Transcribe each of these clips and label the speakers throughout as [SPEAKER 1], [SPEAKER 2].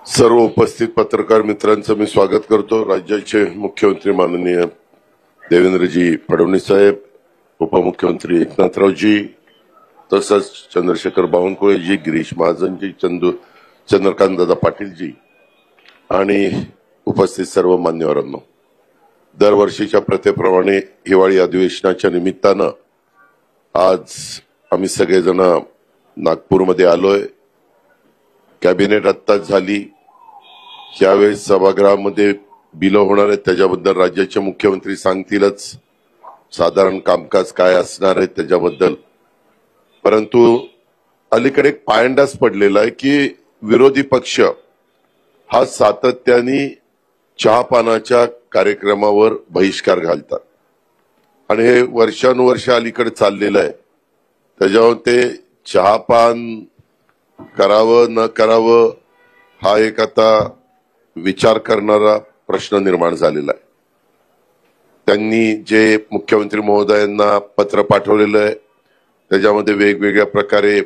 [SPEAKER 1] सर्व उपस्थित पत्रकार मित्रांचं मी स्वागत करतो। राज्याचे मुख्यमंत्री माननीय देवेंद्रजी फडणवीस साहेब, उपमुख्यमंत्री एकनाथरावजी, तसंच चंद्रशेखर बावनकुळेजी, गिरीश महाजनजी, चंद्रकांत दादा पाटीलजी आणि उपस्थित सर्व मान्यवरांनो, दरवर्षीच्या प्रथेप्रमाणे हिवाळी अधिवेशनाच्या निमित्तानं आज आम्ही सगळेजण नागपूरमध्ये आलोय। कॅबिनेट आत्ताच झाली। यावेळेस सभागृहामध्ये बिल होणार आहेत, त्याच्याबद्दल राज्याचे मुख्यमंत्री सांगतीलच साधारण कामकाज काय असणार आहे त्याच्याबद्दल। परंतु अलीकडे एक पायंडास पडलेला आहे की विरोधी पक्ष हा सातत्याने चहापानाच्या कार्यक्रमावर बहिष्कार घालतात आणि हे वर्षानुवर्ष अलीकडे चाललेलं आहे। त्याच्यावर ते चहापान करावं न करावं हा एक आता विचार करणारा प्रश्न निर्माण झालेला आहे। त्यांनी जे मुख्यमंत्री महोदयांना पत्र पाठवलेलं आहे त्याच्यामध्ये वेगवेगळ्या प्रकारे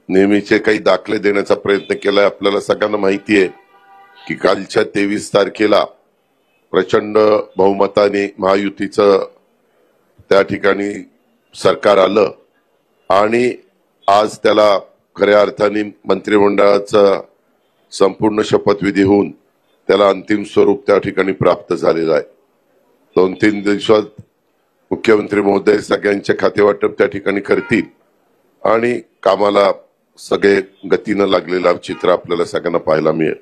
[SPEAKER 1] नेहमीचे काही दाखले देण्याचा प्रयत्न केलाय। आपल्याला सगळ्यांना माहिती आहे की कालच्या 23 तारखेला प्रचंड बहुमताने महायुतीचं त्या ठिकाणी सरकार आलं आणि आज त्याला खऱ्या अर्थाने मंत्रिमंडळाचा संपूर्ण शपथविधी होऊन त्याला अंतिम स्वरूप त्या ठिकाणी प्राप्त झालेलं आहे। 2-3 दिवसात मुख्यमंत्री महोदय सगळ्यांचे खातेवाटप त्या ठिकाणी करतील आणि कामाला सगळे गतीनं लागलेला चित्र आपल्याला सगळ्यांना पाहायला मिळेल।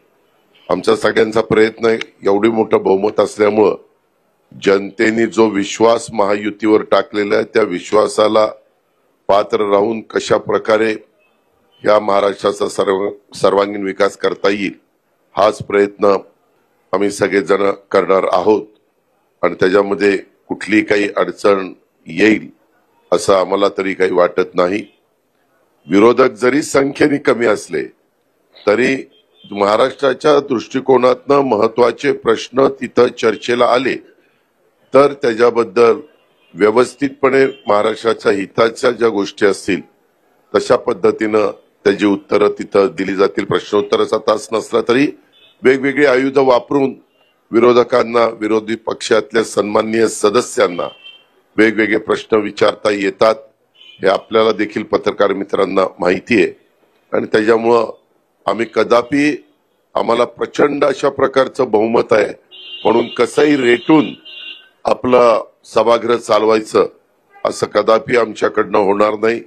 [SPEAKER 1] आमचा सगळ्यांचा प्रयत्न आहे, एवढी मोठं बहुमत असल्यामुळं जनतेने जो विश्वास महायुतीवर टाकलेला आहे त्या विश्वासाला पात्र राहून कशा प्रकारे या महाराष्ट्राचा सर्वांगीण विकास करता येईल हाच प्रयत्न आम्ही सगळेजण करणार आहोत आणि त्याच्यामध्ये कुठली काही अडचण येईल असं आम्हाला तरी काही वाटत नाही। विरोधक जरी संख्येने कमी असले तरी महाराष्ट्राच्या दृष्टिकोनातनं महत्वाचे प्रश्न तिथं चर्चेला आले तर त्याच्याबद्दल व्यवस्थितपणे महाराष्ट्राच्या हिताच्या ज्या गोष्टी असतील तशा पद्धतीनं त्याची उत्तरं तिथं दिली जातील। प्रश्नोत्तराचा तास नसला तरी वेगवेगळी आयुध वापरून विरोधकांना, विरोधी पक्षातल्या सन्माननीय सदस्यांना वेगवेगळे प्रश्न विचारता येतात हे आपल्याला देखील पत्रकार मित्रांना माहिती आहे आणि त्याच्यामुळं आम्ही कदापि आम्हाला प्रचंड अशा प्रकारचं बहुमत आहे म्हणून कसंही रेटून आपलं सभागृह चालवायचं असं कदापि आमच्याकडनं होणार नाही।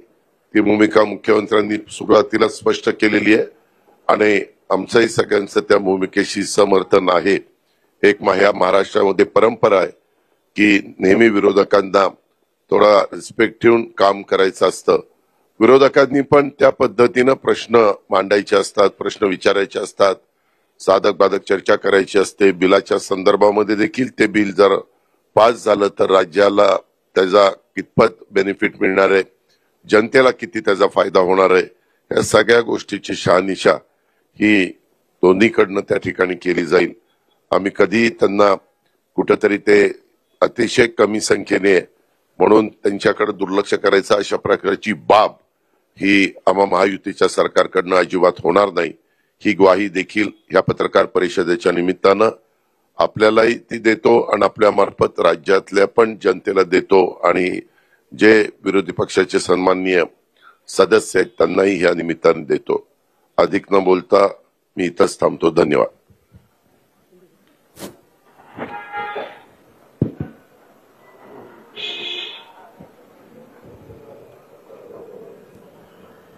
[SPEAKER 1] ती भूमिका मुख्यमंत्र्यांनी सुरुवातीला स्पष्ट केलेली आहे आणि आमचंही सगळ्यांचं त्या भूमिकेशी समर्थन आहे। एक महाराष्ट्रामध्ये परंपरा आहे की नेहमी विरोधकांना थोडा रिस्पेक्ट ठेवून काम करायचं असतं। विरोधकांनी पण त्या पद्धतीनं प्रश्न मांडायचे असतात, प्रश्न विचारायचे असतात, साधक बाधक चर्चा करायची असते। बिलाच्या संदर्भामध्ये देखील ते बिल जर पास झालं तर राज्याला त्याचा कितपत बेनिफिट मिळणार आहे, जनतेला किती त्याचा फायदा होणार आहे, या सगळ्या गोष्टीची शहानिशा ही दोन्हीकडनं त्या ठिकाणी केली जाईल। आम्ही कधी त्यांना कुठेतरी ते अतिशय कमी संख्येने म्हणून त्यांच्याकडे दुर्लक्ष करायचं अशा प्रकारची बाब ही आम्हा महायुतीच्या सरकारकडनं अजिबात होणार नाही। ही ग्वाही देखील या पत्रकार परिषदेच्या निमित्तानं आपल्यालाही ती देतो आणि आपल्या मार्फत राज्यातल्या पण जनतेला देतो आणि जे विरोधी पक्षाचे सन्माननीय सदस्य आहेत त्यांनाही या निमित्ताने देतो। अधिक न बोलता मी इथंच थांबतो। धन्यवाद।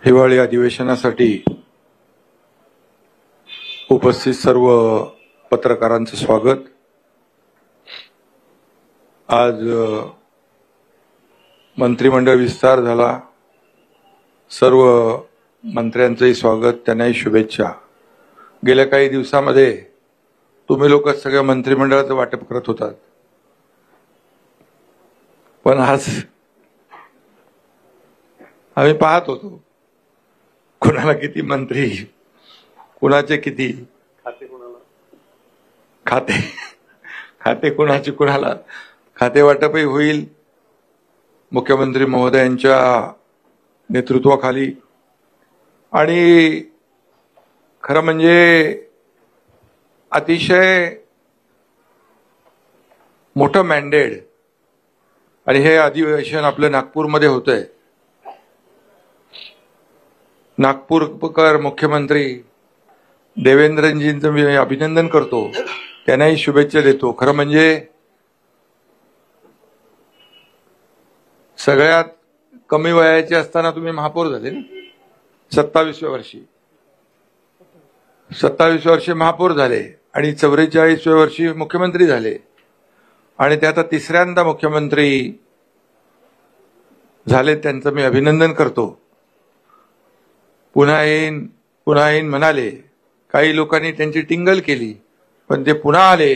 [SPEAKER 2] हिवाळी अधिवेशनासाठी उपस्थित सर्व पत्रकारांचं स्वागत। आज मंत्रिमंडळ विस्तार झाला, सर्व मंत्र्यांचंही स्वागत, त्यांनाही शुभेच्छा। गेल्या काही दिवसामध्ये तुम्ही लोक सगळ्या मंत्रिमंडळाचं वाटप करत होतात, पण आज आम्ही पाहत होतो कुणाला किती मंत्री, कुणाचे किती खाते कुणाचे कुणाला खाते वाटपही होईल मुख्यमंत्री महोदयांच्या नेतृत्वाखाली। आणि खरं म्हणजे अतिशय मोठं मॅन्डेट आणि हे अधिवेशन आपलं नागपूरमध्ये होतंय. नागपूरकर मुख्यमंत्री देवेंद्रजींचं मी अभिनंदन करतो, त्यांनाही शुभेच्छा देतो. खरं म्हणजे सगळ्यात कमी वयाचे असताना तुम्ही महापौर झाले ना, 27व्या वर्षी 27 वर्षी महापौर झाले आणि 44व्या वर्षी मुख्यमंत्री झाले आणि ते आता तिसऱ्यांदा मुख्यमंत्री झाले. त्यांचं मी अभिनंदन करतो. पुन्हा येईन म्हणाले. काही लोकांनी त्यांची टिंगल केली, पण ते पुन्हा आले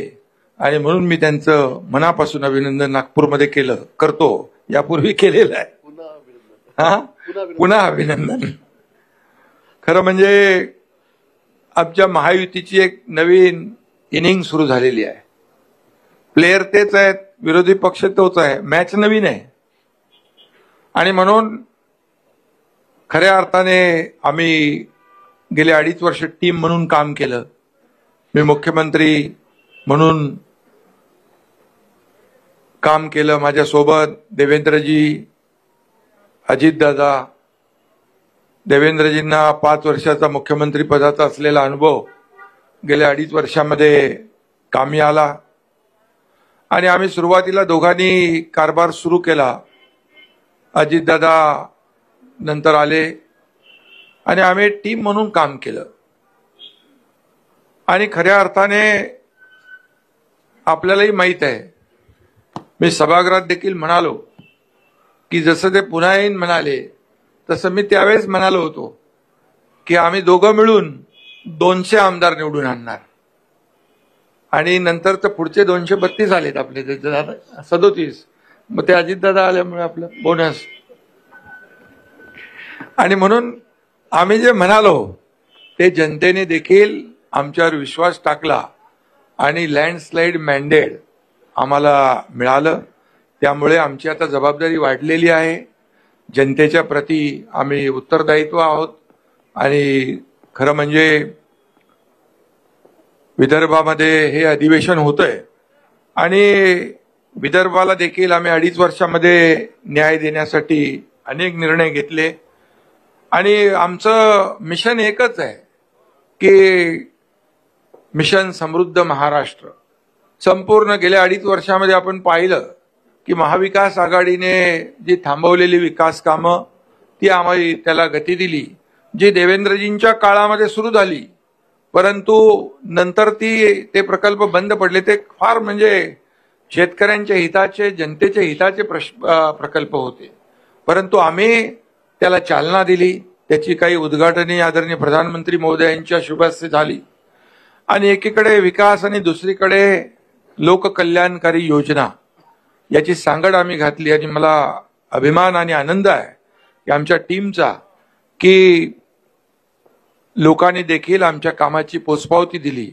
[SPEAKER 2] आणि म्हणून मी त्यांचं मनापासून अभिनंदन नागपूरमध्ये करतो. यापूर्वी केलेलं आहे. पुन्हा अभिनंदन. खरं म्हणजे आमच्या महायुतीची एक नवीन इनिंग सुरू झालेली आहे. प्लेयर तेच आहेत, विरोधी पक्ष तोच आहे, मॅच नवीन आहे. आणि म्हणून खऱ्या अर्थाने आम्ही गेले 2.5 वर्ष टीम म्हणून काम केलं. मी मुख्यमंत्री म्हणून काम केलं. माझ्यासोबत देवेंद्रजी, अजितदादा. देवेंद्रजींना 5 वर्षाचा मुख्यमंत्री पदाचा असलेला अनुभव गेल्या 2.5 वर्षामध्ये कामी आला आणि आम्ही सुरुवातीला दोघांनी कारभार सुरू केला. अजितदादा नंतर आले आणि आम्ही टीम म्हणून काम केलं. आणि खऱ्या अर्थाने आपल्यालाही माहित आहे, मी सभागृहात देखील म्हणालो की जसं ते पुन्हा येईन म्हणाले तसं मी त्यावेळेस म्हणालो होतो की आम्ही दोघं मिळून 200 आमदार निवडून आणणार. आणि नंतर तर पुढचे 232 आलेत आपले, 37. मग ते अजितदादा आल्यामुळे आपलं बोनस. आणि म्हणून आम्ही जे म्हणालो ते जनतेने देखील आमच्यावर विश्वास टाकला आणि लँडस्लाईड मॅन्डेट आम्हाला मिळालं. त्यामुळे आमची आता जबाबदारी वाढलेली आहे. जनतेच्या प्रती आम्ही उत्तरदायित्व आहोत. आणि खरं म्हणजे विदर्भामध्ये हे अधिवेशन होतंय आणि विदर्भाला देखील आम्ही 2.5 वर्षामध्ये न्याय देण्यासाठी अनेक निर्णय घेतले. आणि आमचं मिशन एकच आहे की मिशन समृद्ध महाराष्ट्र. संपूर्ण गेल्या 2.5 वर्षामध्ये आपण पाहिलं की महाविकास आघाडीने जी थांबवलेली विकास कामं ती आम्ही त्याला गती दिली, जी देवेंद्रजींच्या काळामध्ये सुरू झाली, परंतु नंतर ते प्रकल्प बंद पडले. ते फार म्हणजे शेतकऱ्यांच्या हिताचे, जनतेच्या हिताचे प्रकल्प होते, परंतु आम्ही त्याला चालना दिली. त्याची काही उद्घाटने आदरणीय प्रधानमंत्री महोदयांच्या शुभ हस्ते झाली. आणि एकीकडे विकास आणि दुसरीकडे लोककल्याणकारी योजना याची सांगड आम्ही घातली. आणि मला अभिमान आणि आनंद आहे की आमच्या टीमचा की लोकांनी देखील आमच्या कामाची पोचपावती दिली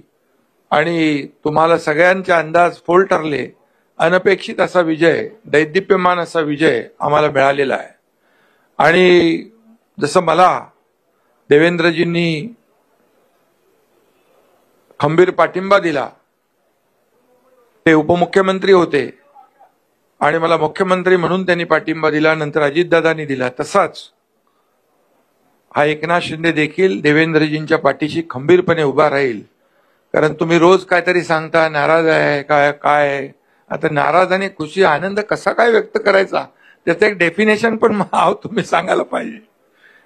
[SPEAKER 2] आणि तुम्हाला सगळ्यांचे अंदाज फोल ठरले. अनपेक्षित असा विजय, दैदिप्यमान असा विजय आम्हाला मिळालेला आहे. आणि जसं मला देवेंद्रजींनी खंबीर पाठिंबा दिला, ते उपमुख्यमंत्री होते आणि मला मुख्यमंत्री म्हणून त्यांनी पाठिंबा दिला, नंतर अजितदादांनी दिला, तसाच हा एकनाथ शिंदे देखील देवेंद्रजींच्या पाठीशी खंबीरपणे उभा राहील. कारण तुम्ही रोज काहीतरी सांगता, नाराज आहे काय. आता नाराज आणि खुशी, आनंद कसा काय व्यक्त करायचा त्याचं एक डेफिनेशन पण तुम्ही सांगायला पाहिजे.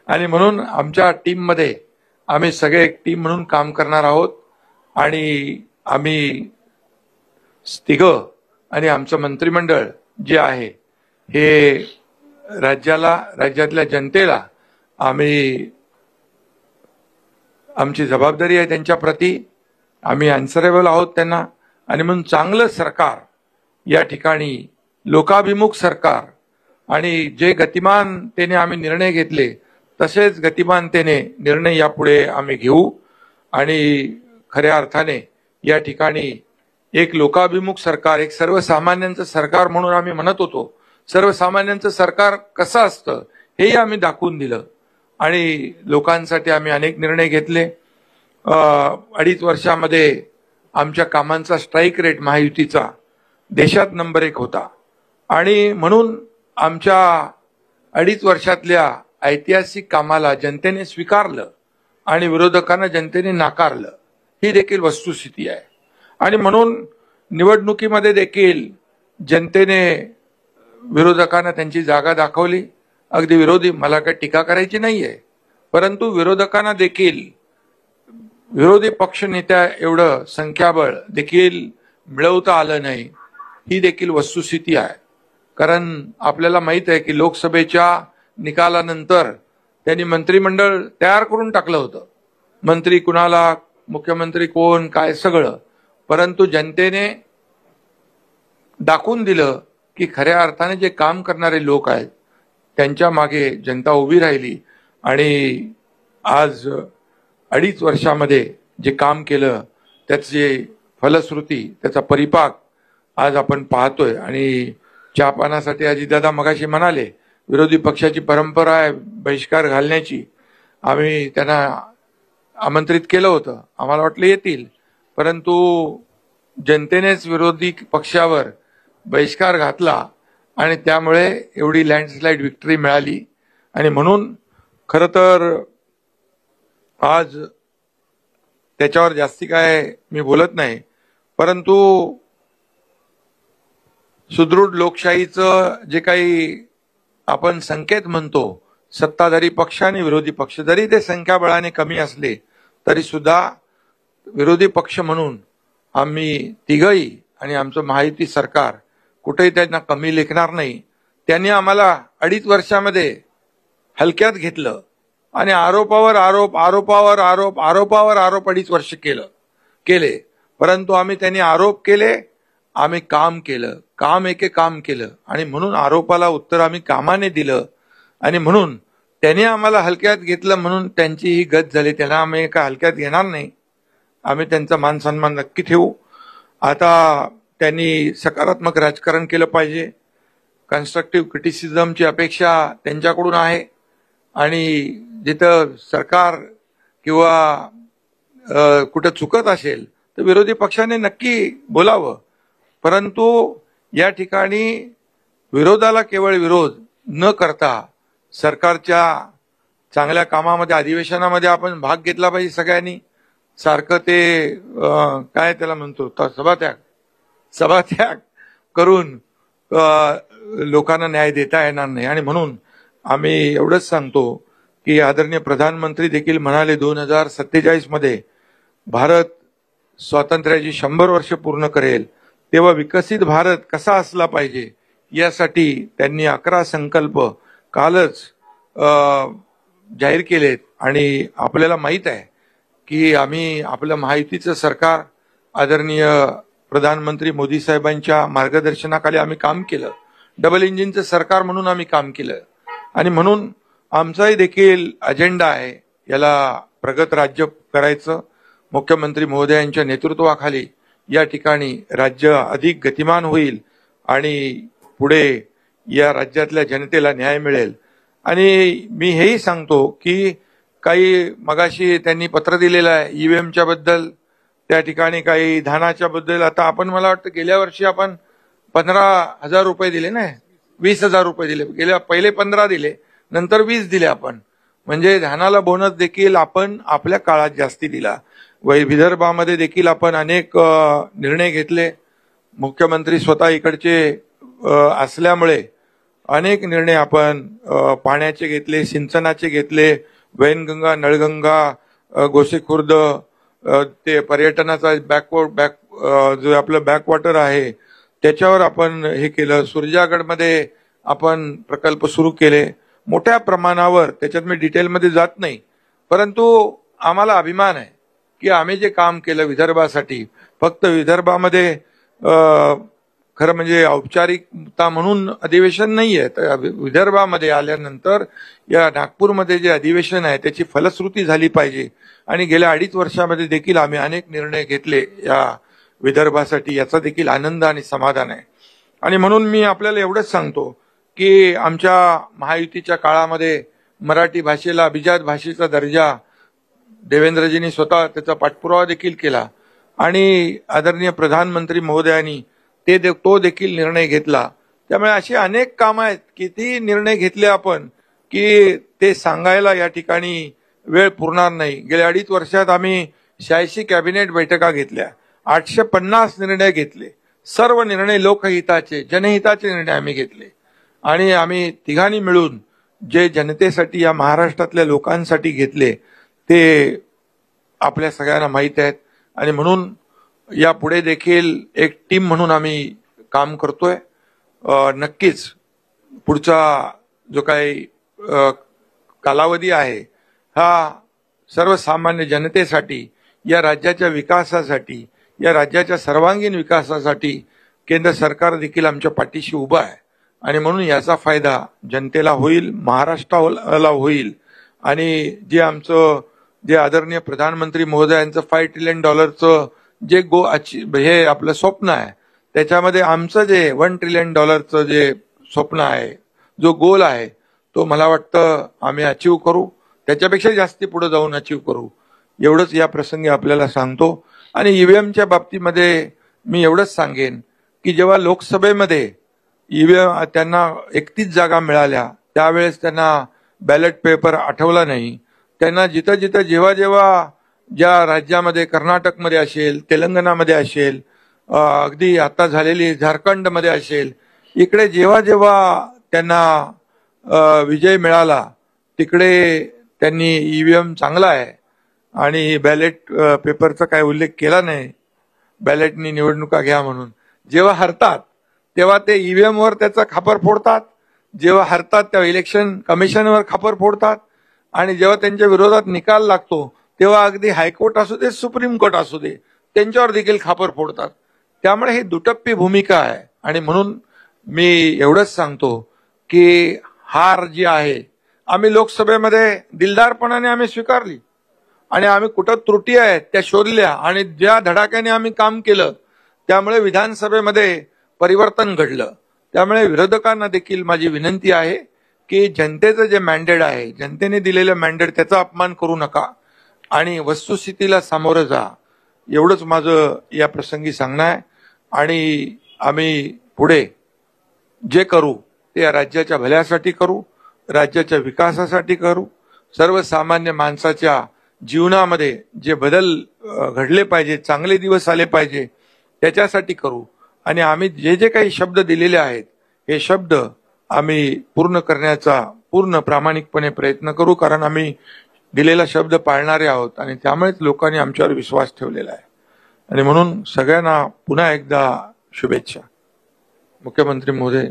[SPEAKER 2] आणि म्हणून आमच्या टीममध्ये आम्ही सगळे एक टीम म्हणून काम करणार आहोत. आणि आम्ही तिघं आणि आमचं मंत्रिमंडळ जे आहे हे राज्यातल्या जनतेला आम्ही, आमची जबाबदारी आहे त्यांच्या प्रती, आम्ही अन्सरेबल आहोत त्यांना. आणि म्हणून चांगलं सरकार या ठिकाणी, लोकाभिमुख सरकार, आणि जे गतिमानतेने आम्ही निर्णय घेतले तसेच गतिमानतेने निर्णय यापुढे आम्ही घेऊ. आणि खऱ्या अर्थाने या ठिकाणी एक लोकाभिमुख सरकार, एक सर्वसामान्यांचं सरकार म्हणून आम्ही म्हणत होतो. सर्वसामान्यांचं सरकार कसं असतं हेही आम्ही दाखवून दिलं आणि लोकांसाठी आम्ही अनेक निर्णय घेतले. 2.5 वर्षामध्ये आमच्या कामांचा स्ट्राईक रेट महायुतीचा देशात नंबर 1 होता आणि म्हणून आमच्या 2.5 वर्षातल्या ऐतिहासिक कामाला जनतेने स्वीकारलं आणि विरोधकांना जनतेने नाकारलं, ही देखील वस्तुस्थिती आहे. आणि म्हणून निवडणुकीमध्ये देखील जनतेने विरोधकांना त्यांची जागा दाखवली. अगदी विरोधी, मला काही टीका करायची नाहीये, परंतु विरोधकांना देखील विरोधी पक्षनेत्या एवढं संख्याबळ देखील मिळवता आलं नाही, ही देखील वस्तुस्थिती आहे. कारण आपल्याला माहित आहे की लोकसभेच्या निकालानंतर त्यांनी मंत्रिमंडळ तयार करून टाकलं होतं. मंत्री कुणाला, मुख्यमंत्री कोण, काय सगळं. परंतु जनतेने दाखवून दिलं की खऱ्या अर्थाने जे काम करणारे लोक आहेत त्यांच्या मागे जनता उभी राहिली आणि आज 2.5 वर्षामध्ये जे काम केलं त्याची फलश्रुती, त्याचा परिपाक आज आपण पाहतोय. आणि चहापानासाठी अजितदादा मगाशी म्हणाले विरोधी पक्षाची परंपरा आहे बहिष्कार घालण्याची. आम्ही त्यांना आमंत्रित केलं होतं, आम्हाला वाटलं येतील, परंतु जनतेनेच विरोधी पक्षावर बहिष्कार घातला आणि त्यामुळे एवढी लँडस्लाइड विक्ट्री मिळाली. आणि म्हणून खरं तर आज त्याच्यावर जास्ती काय मी बोलत नाही, परंतु सुदृढ लोकशाहीचं जे काही आपण संकेत म्हणतो, सत्ताधारी पक्ष आणि विरोधी पक्ष जरी ते संख्याबळाने कमी असले तरी सुद्धा विरोधी पक्ष म्हणून आम्ही तिघही आणि आमचं महायुती सरकार कुठेही त्यांना कमी लेखणार नाही. त्यांनी आम्हाला 2.5 वर्षामध्ये हलक्यात घेतलं आणि आरोपावर आरोप, आरोपावर आरोप, आरोपावर आरोप 2.5 वर्ष केले. परंतु आम्ही त्यांनी आरोप केले, आम्ही काम केलं, काम एके काम केलं आणि म्हणून आरोपाला उत्तर आम्ही कामाने दिलं. आणि म्हणून त्यांनी आम्हाला हलक्यात घेतलं म्हणून त्यांची ही गत झाली. त्यांना आम्ही काय हलक्यात घेणार नाही, आम्ही त्यांचा मान सन्मान नक्की ठेवू. आता त्यांनी सकारात्मक राजकारण केलं पाहिजे. कन्स्ट्रक्टिव्ह क्रिटिसिझमची अपेक्षा त्यांच्याकडून आहे आणि जिथं सरकार किंवा कुठं चुकत असेल तर विरोधी पक्षाने नक्की बोलावं. परंतु या ठिकाणी विरोधाला केवळ विरोध न करता सरकारच्या चांगल्या कामामध्ये, अधिवेशनामध्ये आपण भाग घेतला पाहिजे सगळ्यांनी. सारखं ते काय त्याला म्हणतो सभात्याग करून लोकांना न्याय देता येणार नाही. आणि म्हणून आम्ही एवढंच सांगतो की आदरणीय प्रधानमंत्री देखील म्हणाले 2047 मध्ये भारत स्वातंत्र्याची 100 वर्ष पूर्ण करेल, तेव्हा विकसित भारत कसा असला पाहिजे यासाठी त्यांनी 11 संकल्प कालच जाहीर केलेत. आणि आपल्याला माहित आहे की आम्ही आपलं महायुतीचं सरकार आदरणीय प्रधानमंत्री मोदी साहेबांच्या मार्गदर्शनाखाली आम्ही काम केलं. डबल इंजिनचं सरकार म्हणून आम्ही काम केलं आणि म्हणून आमचाही देखील अजेंडा आहे याला प्रगत राज्य करायचं. मुख्यमंत्री महोदयांच्या नेतृत्वाखाली या ठिकाणी राज्य अधिक गतिमान होईल आणि पुढे या राज्यातल्या जनतेला न्याय मिळेल. आणि मी हेही सांगतो की काही मगाशी त्यांनी पत्र दिलेलं आहे ईव्हीएमच्या बद्दल, त्या ठिकाणी काही धानाच्या बद्दल. आता आपण, मला वाटतं गेल्या वर्षी आपण 15,000 रुपये दिले ना, 20,000 रुपये दिले. पहिले 15 दिले, नंतर 20 दिले आपण. म्हणजे धानाला बोनस देखील आपण आपल्या काळात जास्ती दिला. विदर्भामध्ये देखील आपण अनेक निर्णय घेतले. मुख्यमंत्री स्वतः इकडचे असल्यामुळे अनेक निर्णय आपण पाण्याचे घेतले, सिंचनाचे घेतले, वैनगंगा, नळगंगा, गोसेखुर्द, ते पर्यटनाचा जो आपलं बॅकवॉटर आहे त्याच्यावर आपण हे केलं. सुरजागडमध्ये आपण प्रकल्प सुरू केले मोठ्या प्रमाणावर. त्याच्यात मी डिटेलमध्ये जात नाही, परंतु आम्हाला अभिमान आहे की आम्ही जे काम केलं विदर्भासाठी, फक्त विदर्भामध्ये खरं म्हणजे औपचारिकता म्हणून अधिवेशन नाहीये, तर विदर्भामध्ये आल्यानंतर या नागपूरमध्ये जे अधिवेशन आहे त्याची फलश्रुती झाली पाहिजे. आणि गेल्या 2.5 वर्षामध्ये देखील आम्ही अनेक निर्णय घेतले या विदर्भासाठी, याचा देखील आनंद आणि समाधान आहे. आणि म्हणून मी आपल्याला एवढंच सांगतो की आमच्या महायुतीच्या काळामध्ये मराठी भाषेला अभिजात भाषेचा दर्जा देवेंद्रजींनी स्वतः त्याचा पाठपुरावा देखील केला आणि आदरणीय प्रधानमंत्री महोदयांनी तो देखील निर्णय घेतला. त्यामुळे अशी अनेक कामं आहेत, किती निर्णय घेतले आपण की ते सांगायला या ठिकाणी वेळ पुरणार नाही. गेल्या 2.5 वर्षात आम्ही 86 कॅबिनेट बैठका घेतल्या, 850 निर्णय घेतले. सर्व निर्णय लोकहिताचे, जनहिताचे निर्णय आम्ही घेतले. आणि आम्ही तिघांनी मिळून जे जनतेसाठी, या महाराष्ट्रातल्या लोकांसाठी घेतले ते आपल्या सगळ्यांना माहीत आहेत. आणि म्हणून यापुढे देखील एक टीम म्हणून आम्ही काम करतोय. नक्कीच पुढचा जो काही कालावधी आहे हा सर्वसामान्य जनतेसाठी, या राज्याच्या विकासासाठी, या राज्याच्या सर्वांगीण विकासासाठी केंद्र सरकार देखील आमच्या पाठीशी उभं आहे. आणि म्हणून याचा फायदा जनतेला होईल, महाराष्ट्राला होईल. आणि जे आदरणीय प्रधानमंत्री महोदयांचं $5 ट्रिलियन जे हे आपलं स्वप्न आहे, त्याच्यामध्ये आमचं जे $1 ट्रिलियन जे स्वप्न आहे, जो गोल आहे, तो मला वाटतं आम्ही अचीव करू. त्याच्यापेक्षा जास्ती पुढे जाऊन अचीव करू. एवढंच या प्रसंगी आपल्याला सांगतो. आणि ईव्हीएमच्या बाबतीमध्ये मी एवढंच सांगेन की जेव्हा लोकसभेमध्ये ईव्हीएम त्यांना 31 जागा मिळाल्या, त्यावेळेस त्यांना बॅलेट पेपर आठवला नाही. त्यांना जिथं जिथं जेव्हा ज्या राज्यामध्ये, कर्नाटकमध्ये असेल, तेलंगणामध्ये असेल, अगदी आता झालेली झारखंडमध्ये असेल, इकडे जेव्हा त्यांना विजय मिळाला तिकडे त्यांनी ईव्हीएम चांगला आहे आणि बॅलेट पेपरचा काय उल्लेख केला नाही, बॅलेटनी निवडणुका घ्या म्हणून. जेव्हा हरतात तेव्हा ते ईव्हीएमवर त्याचा खापर फोडतात, जेव्हा हरतात तेव्हा इलेक्शन कमिशनवर खापर फोडतात, आणि जेव्हा त्यांच्या विरोधात निकाल लागतो तेव्हा अगदी हायकोर्ट असू दे, सुप्रीम कोर्ट असू दे, त्यांच्यावर देखील खापर फोडतात. त्यामुळे ही दुटप्पी भूमिका आहे. आणि म्हणून मी एवढंच सांगतो की हार जी आहे आम्ही लोकसभेमध्ये दिलदारपणाने आम्ही स्वीकारली, आणि आम्ही कुठं त्रुटी आहेत त्या शोधल्या, आणि ज्या धडाक्याने आम्ही काम केलं त्यामुळे विधानसभेमध्ये परिवर्तन घडलं. त्यामुळे विरोधकांना देखील माझी विनंती आहे की जनतेचं जे मॅन्डेट आहे, जनतेने दिलेलं मॅन्डेट, त्याचा अपमान करू नका आणि वस्तुस्थितीला सामोरं जा. एवढंच माझं या प्रसंगी सांगणं आहे. आणि आम्ही पुढे जे करू ते या राज्याच्या भल्यासाठी करू, राज्याच्या विकासासाठी करू, सर्वसामान्य माणसाच्या जीवनामध्ये जे बदल घडले पाहिजे, चांगले दिवस आले पाहिजे, त्याच्यासाठी करू. आणि आम्ही जे काही शब्द दिलेले आहेत हे शब्द आम्ही पूर्ण करण्याचा पूर्ण प्रामाणिकपणे प्रयत्न करू, कारण आम्ही दिलेला शब्द पाळणारे आहोत आणि त्यामुळेच लोकांनी आमच्यावर विश्वास ठेवलेला आहे. आणि म्हणून सगळ्यांना पुन्हा एकदा शुभेच्छा. मुख्यमंत्री महोदय.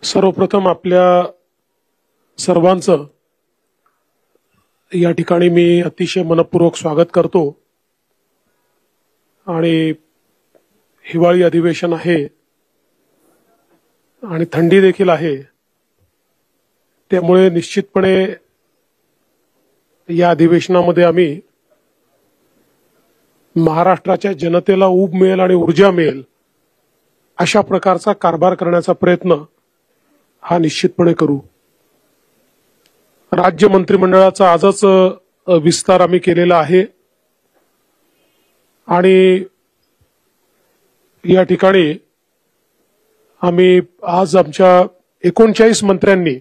[SPEAKER 3] सर्वप्रथम आपल्या सर्वांचं या ठिकाणी मी अतिशय मनपूर्वक स्वागत करतो. आणि हिवाळी अधिवेशन आहे आणि थंडी देखील आहे, त्यामुळे निश्चितपणे या अधिवेशनामध्ये आम्ही महाराष्ट्राच्या जनतेला ऊब मिळेल आणि ऊर्जा मिळेल अशा प्रकारचा कारभार करण्याचा प्रयत्न हा निश्चितपणे करू. राज्य मंत्रिमंडळाचा आजच विस्तार आम्ही केलेला आहे आणि या ठिकाणी आम्ही आज आमच्या 39 मंत्र्यांनी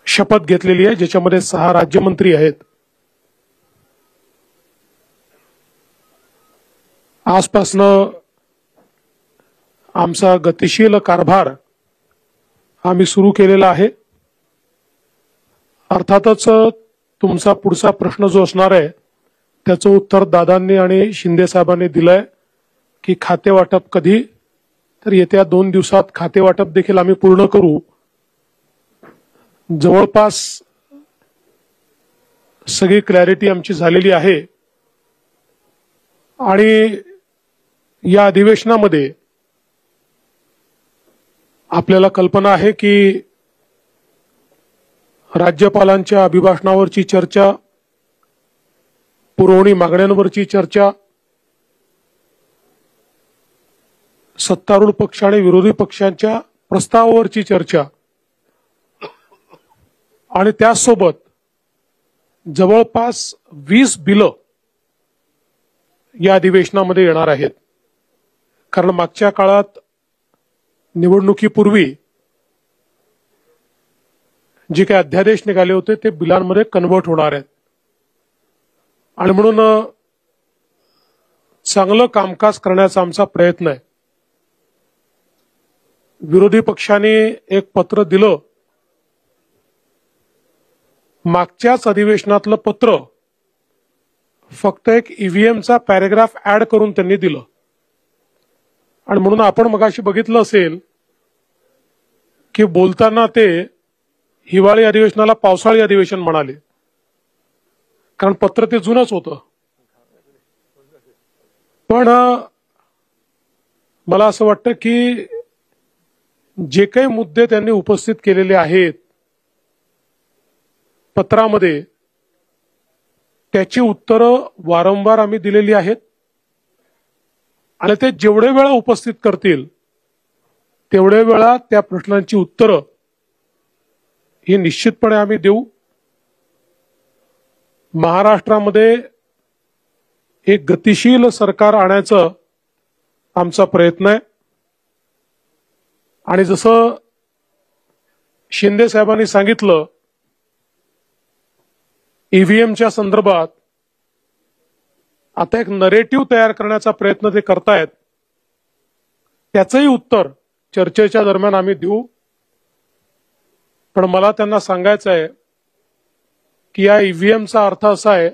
[SPEAKER 3] शपथ घेतलेली आहे, ज्याच्यामध्ये 6 राज्यमंत्री आहेत. आजपासनं आमचा गतिशील कारभार आम्ही सुरू केलेला आहे. अर्थातच तुमचा पुढचा प्रश्न जो असणार आहे त्याचं उत्तर दादांनी आणि शिंदे साहेबांनी दिलंय की खाते वाटप कधी, तर येत्या 2 दिवसात खाते वाटप देखील आम्ही पूर्ण करू. जवळपास सगळी क्लॅरिटी आमची झालेली आहे आणि या अधिवेशनामध्ये आपल्याला कल्पना आहे की राज्यपालांच्या अभिभाषणावरची चर्चा, पुरवणी मागण्यांवरची चर्चा, सत्तारूढ पक्ष आणि विरोधी पक्षांच्या प्रस्तावावरची चर्चा आणि त्यासोबत जवळपास 20 बिलं या अधिवेशनामध्ये येणार आहेत. कारण मागच्या काळात निवडणुकीपूर्वी जे काही अध्यादेश निघाले होते ते बिलांमध्ये कन्व्हर्ट होणार आहेत आणि म्हणून चांगलं कामकाज करण्याचा आमचा प्रयत्न आहे. विरोधी पक्षाने एक पत्र दिलं, मागच्याच अधिवेशनातलं पत्र फक्त एक ईव्हीएमचा पॅरेग्राफ ऍड करून त्यांनी दिलं आणि म्हणून आपण मगाशी बघितलं असेल की बोलताना ते हिवाळी अधिवेशनाला पावसाळी अधिवेशन म्हणाले, कारण पत्र ते जुनच होतं. पण मला असं वाटतं की जे काही मुद्दे त्यांनी उपस्थित केलेले आहेत पत्रामध्ये, त्याची उत्तरं वारंवार आम्ही दिलेली आहेत आणि ते जेवढे वेळा उपस्थित करतील तेवढे वेळा त्या प्रश्नांची उत्तरं ही निश्चितपणे आम्ही देऊ. महाराष्ट्रामध्ये एक गतिशील सरकार आणायचं आमचा प्रयत्न आहे आणि जसं शिंदे साहेबांनी सांगितलं, ईव्हीएमच्या संदर्भात आता एक नरेटिव्ह तयार करण्याचा प्रयत्न ते करतायत. त्याचंही उत्तर चर्चेच्या दरम्यान आम्ही देऊ. पण मला त्यांना सांगायचं आहे की या ईव्हीएमचा अर्थ असा आहे,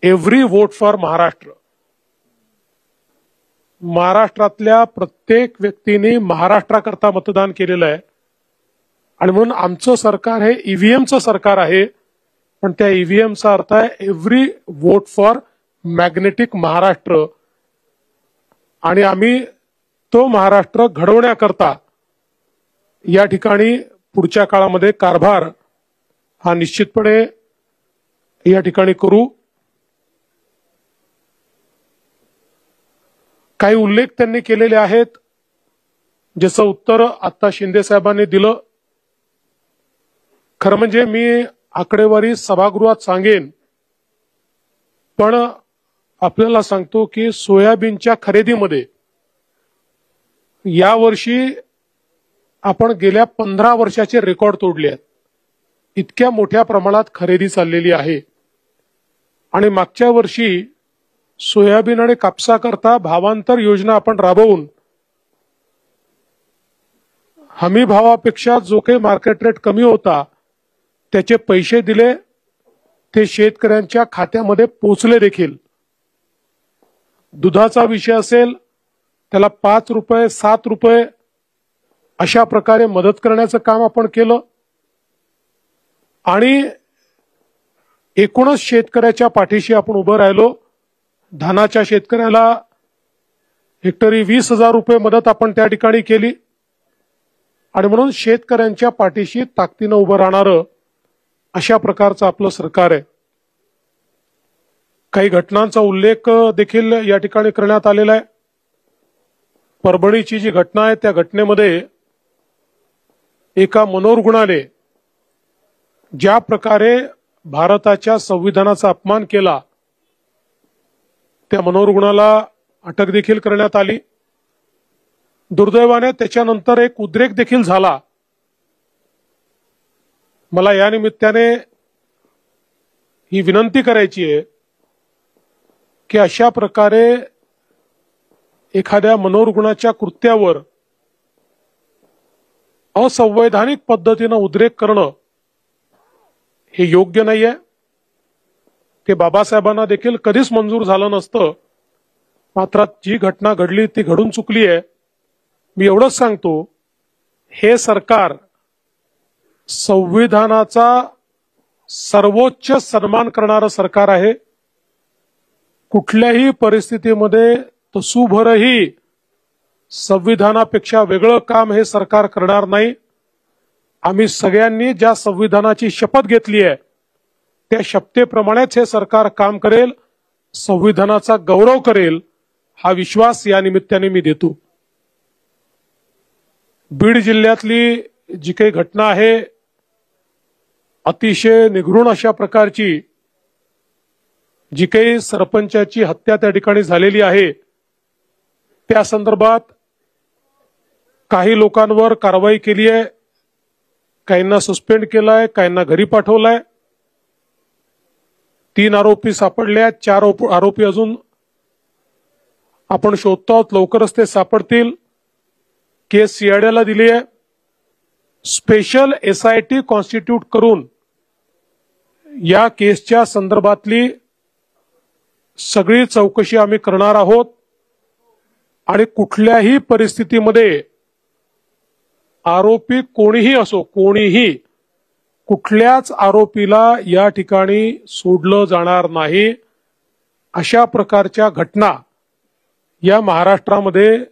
[SPEAKER 3] एव्हरी वोट फॉर महाराष्ट्र. महाराष्ट्रातल्या प्रत्येक व्यक्तीने महाराष्ट्राकरता मतदान केलेलं आहे आणि म्हणून आमचं सरकार हे ईव्हीएमचं सरकार आहे, पण त्या ईव्हीएमचा अर्थ आहे every vote for magnetic Maharashtra. आणि आम्ही तो महाराष्ट्र घडवण्याकरता या ठिकाणी पुढच्या काळामध्ये कारभार हा निश्चितपणे या ठिकाणी करू. काही उल्लेख त्यांनी केलेले आहेत, ज्याचं उत्तर आता शिंदे साहेबांनी दिलं. खरं म्हणजे मी आकडेवारी सभागृहात सांगेन, पण आपल्याला सांगतो की सोयाबीनच्या खरेदीमध्ये यावर्षी आपण गेल्या 15 वर्षाचे रेकॉर्ड तोडले आहेत. इतक्या मोठ्या प्रमाणात खरेदी चाललेली आहे आणि मागच्या वर्षी सोयाबीन आणि कापसाकरता भावांतर योजना आपण राबवून हमी भावापेक्षा जो काही मार्केट रेट कमी होता त्याचे पैसे दिले, ते शेतकऱ्यांच्या खात्यामध्ये पोहोचले देखील. दुधाचा विषय असेल त्याला 5 रुपये 7 रुपये अशा प्रकारे मदत करण्याचं काम आपण केलं आणि एकूणच शेतकऱ्याच्या पाठीशी आपण उभं राहिलो. धानाच्या शेतकऱ्याला हेक्टरी 20,000 रुपये मदत आपण त्या ठिकाणी केली आणि म्हणून शेतकऱ्यांच्या पाठीशी ताकदीनं उभं राहणारं अशा प्रकारचं आपलं सरकार आहे. काही घटनांचा उल्लेख देखील या ठिकाणी करण्यात आलेला आहे. परभणीची जी घटना आहे त्या घटनेमध्ये एका मनोरुग्णाने ज्या प्रकारे भारताच्या संविधानाचा अपमान केला, त्या मनोरुग्णाला अटक देखील करण्यात आली. दुर्दैवाने त्याच्यानंतर एक उद्रेक देखील झाला. मला या निमित्ताने ही विनंती करायची आहे की अशा प्रकारे एखाद्या मनोरुग्णाच्या कृत्यावर असंवैधानिक पद्धतीनं उद्रेक करणं हे योग्य नाहीये. ते बाबासाहेबांना देखील कधीच मंजूर झालं नसतं. मात्र जी घटना घडली ती घडून चुकली आहे. मी एवढंच सांगतो, हे सरकार संविधानाचा सर्वोच्च सन्मान करणारं सरकार आहे. कुठल्याही परिस्थितीमध्ये तसूभरही संविधानापेक्षा वेगळं काम हे सरकार करणार नाही. आम्ही सगळ्यांनी ज्या संविधानाची शपथ घेतली आहे त्या शपथेप्रमाणेच हे सरकार काम करेल, संविधानाचा गौरव करेल, हा विश्वास या निमित्ताने मी देतो. बीड जिल्ह्यातली जी काही घटना आहे अतिशय निगृण अशा प्रकारची जी काही सरपंचाची हत्या त्या ठिकाणी झालेली आहे त्या संदर्भात काही लोकांवर कारवाई केली आहे, काहींना सस्पेंड केलाय, काहींना घरी पाठवलाय. 3 आरोपी सापडले आहेत, 4 आरोपी अजून आपण शोधतो आहोत, लवकरच ते सापडतील. केस सीआयडीला दिली आहे. स्पेशल SIT कॉन्स्टिट्यूट करून या केसच्या संदर्भातली सगळी चौकशी आम्ही करणार आहोत आणि कुठल्याही परिस्थितीमध्ये आरोपी कोणीही असो, कोणीही कुठल्याच आरोपीला या ठिकाणी सोडलं जाणार नाही. अशा प्रकारच्या घटना या महाराष्ट्रामध्ये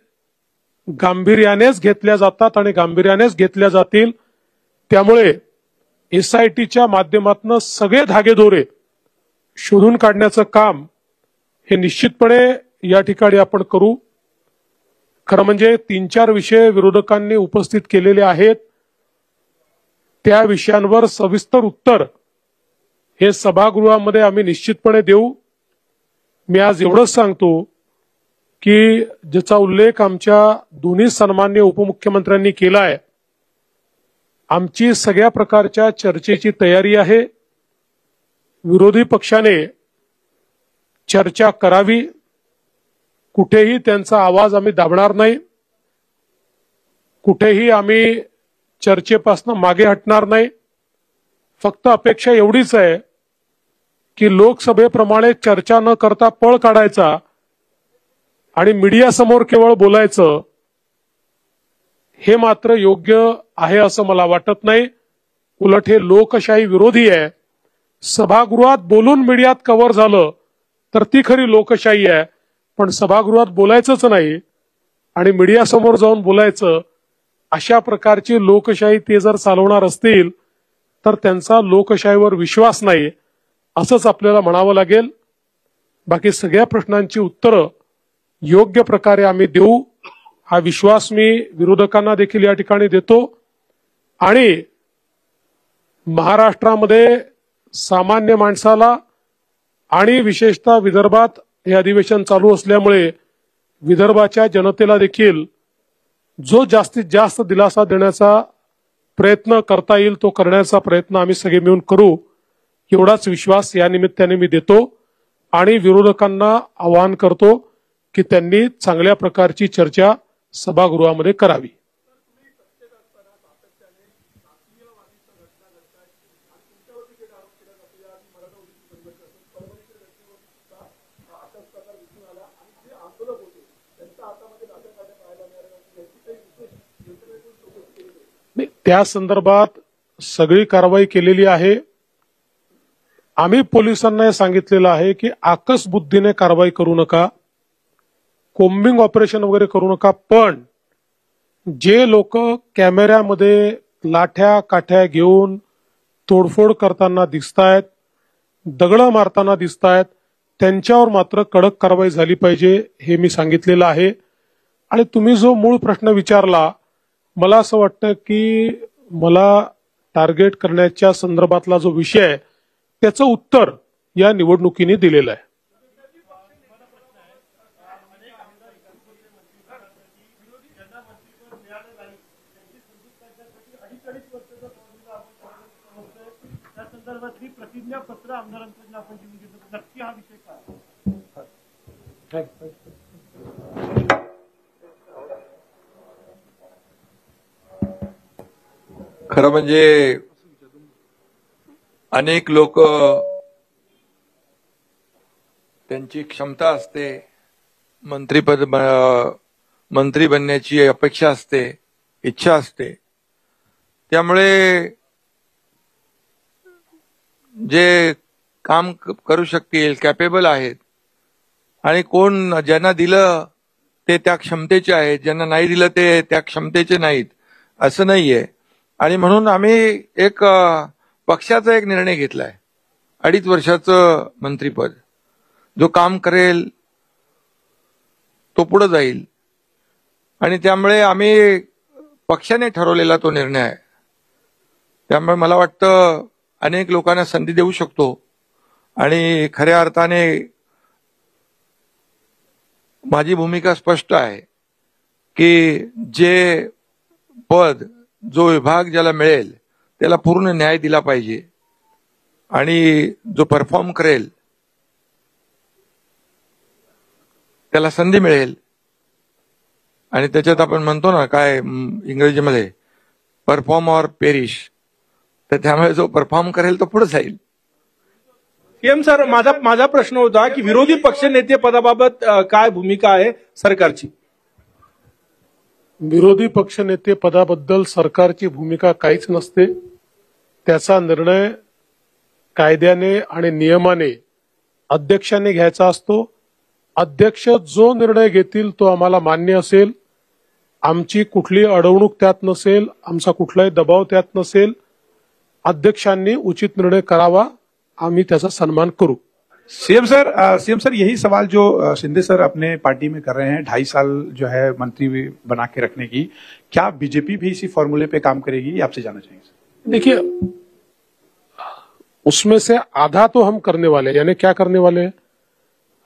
[SPEAKER 3] गांभीर्यानेच घेतल्या जातात आणि गांभीर्यानेच घेतल्या जातील. त्यामुळे SITच्या माध्यमातून सगळे धागेदोरे शोधून काढण्याचं काम हे निश्चितपणे या ठिकाणी आपण करू. खरं म्हणजे 3-4 विषय विरोधकांनी उपस्थित केलेले आहेत. त्या विषयांवर सविस्तर उत्तर हे सभागृहामध्ये आम्ही निश्चितपणे देऊ. मी आज एवढंच सांगतो की ज्याचा उल्लेख आमच्या दोन्ही सन्माननीय उपमुख्यमंत्र्यांनी केला आहे, आमची सगळ्या प्रकारच्या चर्चेची तयारी आहे. विरोधी पक्षाने चर्चा करावी, कुठेही त्यांचा आवाज आम्ही दाबणार नाही, कुठेही आम्ही चर्चेपासून मागे हटणार नाही. फक्त अपेक्षा एवढीच आहे की लोकसभेप्रमाणे चर्चा न करता पळ काढायचा आणि मीडियासमोर केवळ बोलायचं हे मात्र योग्य आहे असं मला वाटत नाही. उलट हे लोकशाही विरोधी आहे. सभागृहात बोलून मीडियात कव्हर झालं तर ती खरी लोकशाही आहे, पण सभागृहात बोलायचंच नाही आणि मीडियासमोर जाऊन बोलायचं, अशा प्रकारची लोकशाही ते जर चालवणार असतील तर त्यांचा लोकशाहीवर विश्वास नाही असंच आपल्याला म्हणावं लागेल. बाकी सगळ्या प्रश्नांची उत्तरं योग्य प्रकारे आम्ही देऊ हा विश्वास मी विरोधकांना देखील या ठिकाणी देतो. आणि महाराष्ट्रामध्ये सामान्य माणसाला आणि विशेषतः विदर्भात हे अधिवेशन चालू असल्यामुळे विदर्भाच्या जनतेला देखील जो जास्तीत जास्त दिलासा देण्याचा प्रयत्न करता येईल तो करण्याचा प्रयत्न आम्ही सगळे मिळून करू, एवढाच विश्वास या निमित्ताने मी देतो. आणि विरोधकांना आवाहन करतो की त्यांनी चांगल्या प्रकारची चर्चा सभागृहामध्ये करावी. त्या संदर्भात सगळी कारवाई केलेली आहे. आम्ही पोलिसांना हे सांगितलेलं आहे की आकस बुद्धीने कारवाई करू नका, कोम्बिंग ऑपरेशन वगैरे करू नका, पण जे लोक कॅमेऱ्यामध्ये लाठ्या काठ्या घेऊन तोडफोड करताना दिसतायत, दगडं मारताना दिसतायत, त्यांच्यावर मात्र कडक कारवाई झाली पाहिजे हे मी सांगितलेलं आहे. आणि तुम्ही जो मूळ प्रश्न विचारला, मला असं वाटतं की मला टार्गेट करण्याच्या संदर्भातला जो विषय आहे त्याचं उत्तर या निवडणुकीने दिलेलं आहे.
[SPEAKER 4] प्रतिज्ञापत्र आमदारांकडून आपण घेऊन घेतो, नक्की हा विषय काय?
[SPEAKER 2] खरं म्हणजे अनेक लोक त्यांची क्षमता असते, मंत्री बनण्याची अपेक्षा असते, इच्छा असते, त्यामुळे जे काम करू शकतील, कॅपेबल आहेत, आणि कोण ज्यांना दिलं ते त्या क्षमतेचे आहेत, ज्यांना नाही दिलं ते त्या क्षमतेचे नाहीत असं नाहीये. आणि म्हणून आम्ही एक पक्षाचा एक निर्णय घेतलाय, 2.5 वर्षाचं मंत्रीपद. जो काम करेल तो पुढे जाईल. आणि त्यामुळे आम्ही पक्षाने ठरवलेला तो निर्णय आहे. त्यामुळे मला वाटतं अनेक लोकांना संधी देऊ शकतो आणि खऱ्या अर्थाने माझी भूमिका स्पष्ट आहे की जे पद जो विभाग ज्याला मिळेल त्याला पूर्ण न्याय दिला पाहिजे आणि जो परफॉर्म करेल त्याला संधी मिळेल. आणि त्याच्यात आपण म्हणतो ना काय इंग्रजीमध्ये परफॉर्म ऑर पेरिश, तर त्यामुळे जो परफॉर्म करेल तो पुढे जाईल.
[SPEAKER 5] सीएम सर, माझा प्रश्न होता की विरोधी पक्षनेते पदाबाबत काय भूमिका आहे सरकारची?
[SPEAKER 3] विरोधी पक्षनेते पदाबद्दल सरकारची भूमिका काहीच नसते. त्याचा निर्णय कायद्याने आणि नियमाने अध्यक्षाने घ्यायचा असतो. अध्यक्ष जो निर्णय घेतील तो आम्हाला मान्य असेल. आमची कुठली अडवणूक त्यात नसेल, आमचा कुठलाही दबाव त्यात नसेल. अध्यक्षांनी उचित निर्णय करावा, आम्ही त्याचा सन्मान करू.
[SPEAKER 6] सीएम सर यही सवाल जो शिंदे सर अपने पार्टी में कर रहे हैं, 2.5 साल जो है मंत्री बना के रखने की, क्या बीजेपी भी इसी फॉर्मूले पे काम करेगी, ये आपसे जानना चाहेंगे?
[SPEAKER 3] देखिए, उसमें से आधा तो हम करने वाले हैं. यानी क्या करने वाले हैं?